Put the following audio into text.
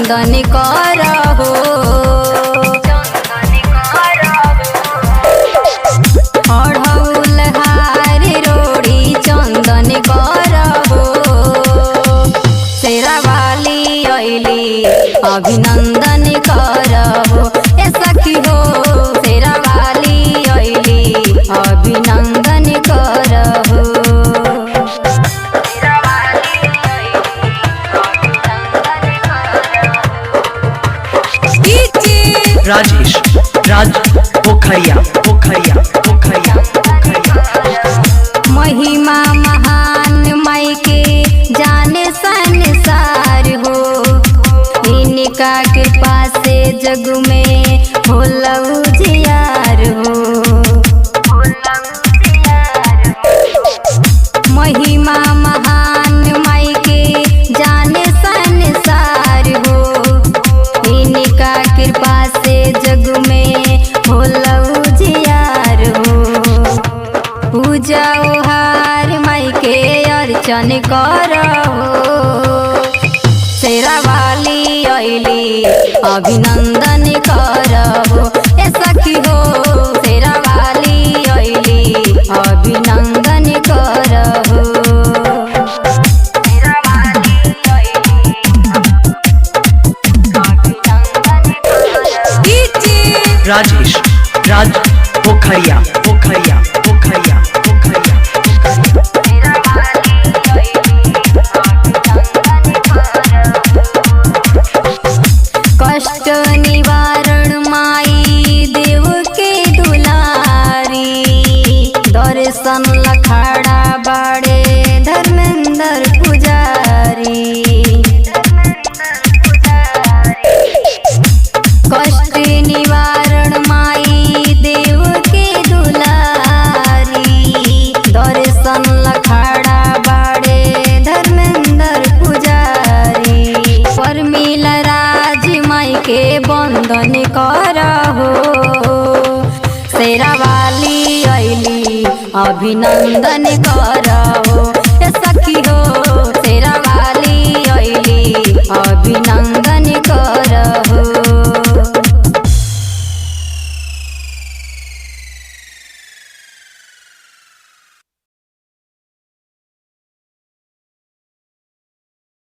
चंदन करहो। अढ़ौल हार रोड़ी चंदन करहो। शेरावाली अइली अभिनंदन करहो। ए सखी हो शेरावाली अइली अभिनंदन करहो। राजेश राज पोखरिया पोखरिया पोखरिया पोखरिया। महिमा महान माई के जाने संसार हो। इनका कृपा से जग में होला उजियार हो। महिमा महान माई के जाने संसार हो। इनका कृपा से जग में होला उजियार हो। पूजा ओहार माई के अर्चन करहो। शेरावाली अइली अभिनंदन करहो। ए सखी हो शेरावाली अइली अभिनंदन करहो। राजेश राज पोखरिया पोखरिया पोखरिया पोखरिया। कष्ट निवारण माई देव के दुलारी। दर्शन लखाड़ा बाड़े धर्मेंद्र पुजारी। कष्ट निवारण माई देव के दुलारी। दर्शन लखाड़ा बाड़े धर्मेंद्र पुजारी। शर्मिला राज माई के बंदन करहो। शेरावाली अइली अभिनंदन करहो। ए सखी हो शेरावाली अइली अभिनंदन